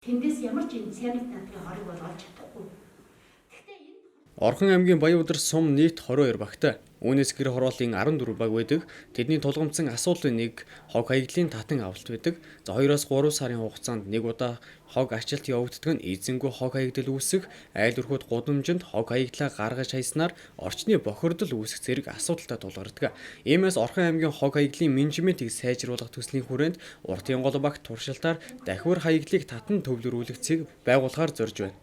Тэндээс ямар ч энэ цyanид натрийн хорыг бол олж чадахгүй. Орхон аймгийн Баян өдөр сум нийт 22 багтай. Үүнээс гэр хорооллын 14 баг байдаг. Тэдний тулгамдсан асуудлын нэг хог хаягдлын татан авалт байдаг. За 2-3 сарын хугацаанд нэг удаа хог ачилт явагддаг нь эзэнгүй хог хаягдал үүсэх, айл өрхөд гудамжинд хог хаягдлаа гаргаж хайснаар орчны бохирдол үүсэх зэрэг асуудалтай тулгардаг. Иймээс Орхон аймгийн хог хаягдлын менежментийг сайжруулах төслийн хүрээнд Уртын гол багт туршилтаар дахиур хаягдлыг татан төвлөрүүлэх цэг байгуулахаар зорж байна.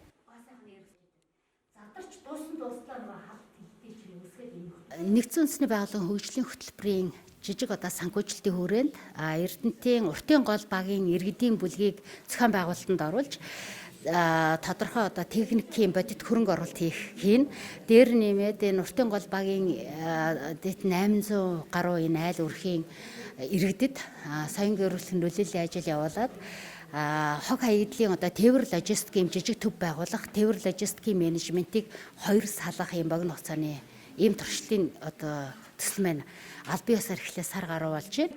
Нэгдсэн үндэсний байгууллагын хөгжлийн хөтөлбөрийн жижиг одоо санхүүжилтийн хүрээнд Эрдэнэтийн Уртын гол багийн иргэдийн бүлгийг зохион байгуулалтанд оруулж тодорхой одоо техникийн бодит хөрөнгө оруулалт хийн. Дээр нэмээд энэ Уртын гол багийн 800 гаруй энэ айл өрхийн иргэдэд соён гэрүүлэхин нөлөөллийн ажил явуулаад хог хаягдлын одоо тээвэр логистикийн жижиг төв байгуулах, тээвэр логистикийн менежментийг хоёр салгах юм богино хугацааны ийм туршилтын одоо төсөл маань аль биесээр эхлээ сар гаруй болж байна.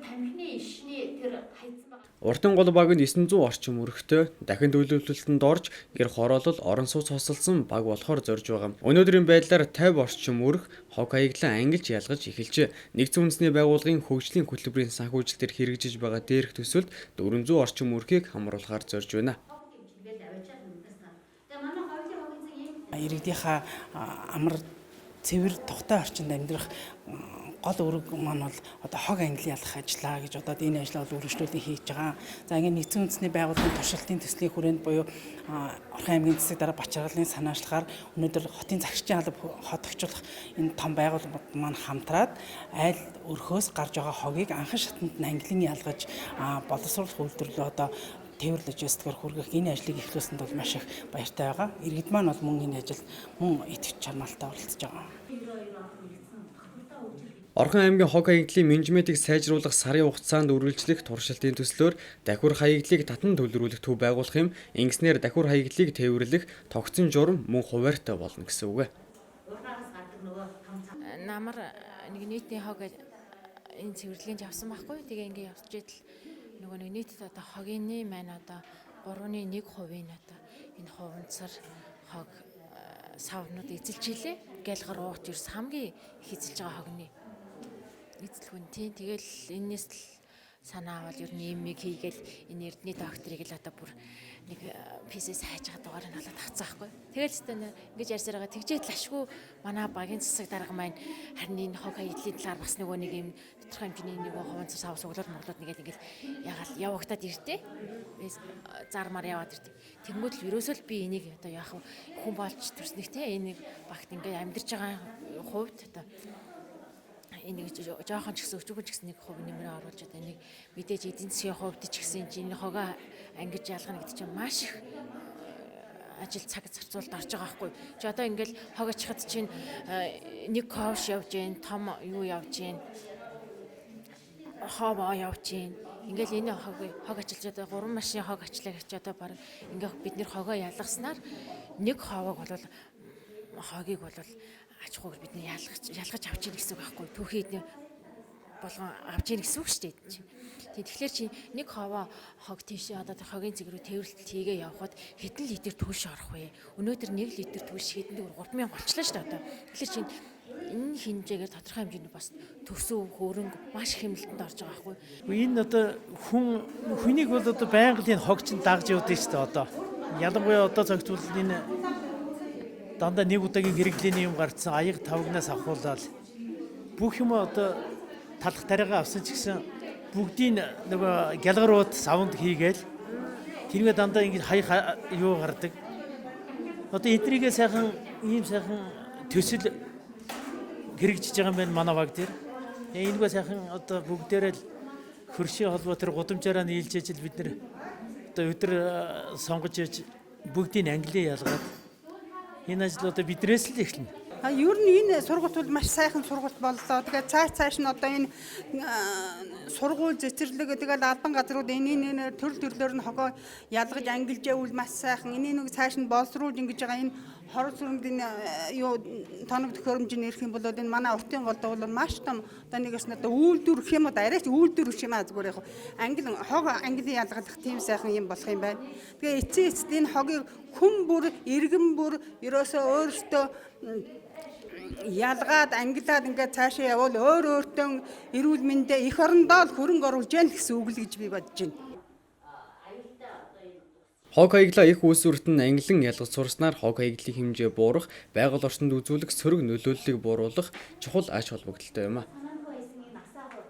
Уртын гол багт 900 орчим өрхтэй дахин төлөвлөлтөнд орж гэр хороолол орон сууц хосолсон баг болохоор зорж байгаа. Өнөөдрийн байдлаар 50 орчим өрх хог хаягдлаа ангилж ялгаж эхэлжээ. Нэгдсэн үндэсний байгууллагын хөгжлийн хөтөлбөрийн санхүүжилтээр хэрэгжиж байгаа дээрх төсөлд 400 орчим өрхийг хамруулахаар зорж байна. Иргэдийнхаа амар цэвэр тухтай орчинд амьдрах гол үүрэг маань бол одоо хог англи ялах ажиллаа гэж одоо энэ ажлаа бол үргэлжлүүлэн хийж байгаа. За ингээд нэгдсэн үндэсний байгууллагын туршилтын төслийн хүрээнд буюу Орхон аймгийн засаг дарга Бачаргалын санаачлахаар өнөөдөр хотын загшчийн алба хот огчлох энэ том байгууллагууд маань хамтраад айл өрхөөс гарч байгаа хогийг анхан шатанд ангилан ялгаж боловсруулах үйлдвэрлэлөө одоо тээвэр логистикээр хүргэх энэ ажлыг эхлүүлсэнд бол маш их баяртай байгаа. Иргэд маань бол мөн энэ ажилд мөн идэвх чармайлтаа оролцож байгаа. Орхон аймгийн хог хаягдлын менежментийг сайжруулах сарын хугацаанд үргэлжлэх туршилтын төслөөр дахиур хаягдлыг татан төлрүүлэх төв байгуулах юм. Ингэснээр дахиур хаягдлыг тээвэрлэх тогтсон журам мөн хуваарьтай болно гэсэн үг. Намар нэг нийтний хог энэ цэвэрлэгийн авсан байхгүй. Тэгээ ингээд явж идэл нөгөө нэг нийтэд одоо хогийн маань одоо 3.1% одоо энэ хуванцар хог савнууд эзэлж илээ. Гэлгар уугч ерс хамгийн их эзэлж байгаа хогны эзэлгүн тийм. Тэгэл энэс л санаа авал ер нь имийг хийгээл энэ эрдний докторыг л одоо бүр нэг писэс хайж байгаа дугаар нь болоод тагцсан байхгүй. Тэгэл ч ингэж ярьсаар байгаа тэгжээд л ашгүй манай багийн засаг дарга маань харин энэ хог хаягдлын талаар бас нөгөө нэг юм тодорхой хэмжээний нөгөө хуванцар сав суглал моглоод ингээл ягаал явагтаад иртээ. Зармаар яваад иртээ. Тэнгүүд л ерөөсөө л би энийг одоо яах вэ? Хүн болж төрснөх те энэ багт ингээд амьдарч байгаа хувьд одоо энийг жоохон ч гэсэн өчүүхэн ч гэсэн нэг хувь нэмрээ оруулж одоо энийг мэдээж эдийн засгийн хувьд ч гэсэн энэ хогоо ангиж ялгана гэдэг чинь маш их ажил цаг зарцуулалт орж байгаа байхгүй. Чи одоо ингээл хог очиход чинь нэг ковш явж гин, том юу явж гин, ховоо явж гин. Ингээл энэ хог ажилж одоо 3 машин хог ачлаа гэж одоо баг ингээл бид нэр хогоо ялгаснаар нэг ховог бол хогийг бол аж ахуйг бид ялгаж авч ийн гэсэн үг байхгүй. Түүхий болгон авч ийн гэсэн үг шүү дээ. Тэгэхээр чи нэг ховоо хог тийш одоо хогийн цэг рүү тээвэрлэлт хийгээ явхад хэдэн литр түлш орох вэ? Өнөөдөр 1 литр түлш хэдэн 3000 болчлаа шүү дээ одоо. Тэгэхээр чи энэ хэмжээгээр тодорхой хэмжээний бас төсөв хөрөнгө маш хэмнэлтэнд орж байгаа байхгүй. Энэ одоо хүнийг бол одоо байнга л энэ хог чинь дагж явдаг шүү дээ одоо. Ялангуяа одоо цогцвол энэ дандаа нэг удаагийн хэрэглээний юм гарцсан аяг тавгнаас авахуулаад бүх юм одоо талах тариагаа авсан ч гэсэн бүгдийн нөгөө гялгарууд савнд хийгээл тэргээ дандаа ингэ хаяг юу гардаг. Одоо эдрийгээ сайхан ийм сайхан төсөл хэрэгжиж байгаа юм байна манай баг дээр. Энэгээ сайхан одоо бүгдээрээ л хөршийн холбоо тэр гудамжаараа нийлж ижил бид нэр одоо өдөр сонгож иж бүгдийг англиа ялгаад энэ ажил одоо биднээс л эхэлнэ. Ер нь энэ сургалт бол маш сайхан сургалт боллоо. Тэгээд цааш нь одоо энэ сургууль цэцэрлэг тэгээд албан газрууд энэ төрөл төрлөөр нь хогоо ялгаж ангилж явуул маш сайхан. Энийг цааш нь боловсруулж ингэж байгаа энэ хорол сүрэмд энэ юу тоног төхөөрөмжөнд ирэх юм бол энэ манай уртын голд бол маш том одоо нэгээс нь одоо үйлдвэр гэх юм уу арайч үйлдвэр гэх юм аа зүгээр яг хог англи ялгалах тийм сайхан юм болох юм байна. Тэгээ эцсийн эцэд энэ хогийг хүн бүр иргэн бүр ерөөсөө өөрөөсөө ялгаад ангилаад ингээд цаашаа явбал өөртөө эрүүл мэндэ эх орондоо л хөрөнгө оруулж яах гэсэн үг л гэж би бодож байна. Хог хаяглаа их үүсвэрт нь ангилан ялгаж сурснаар хог хаяглалын хэмжээ буурах, байгаль орчинд үзүүлэх сөрөг нөлөөллийг бууруулах чухал ач холбогдолтой юм а.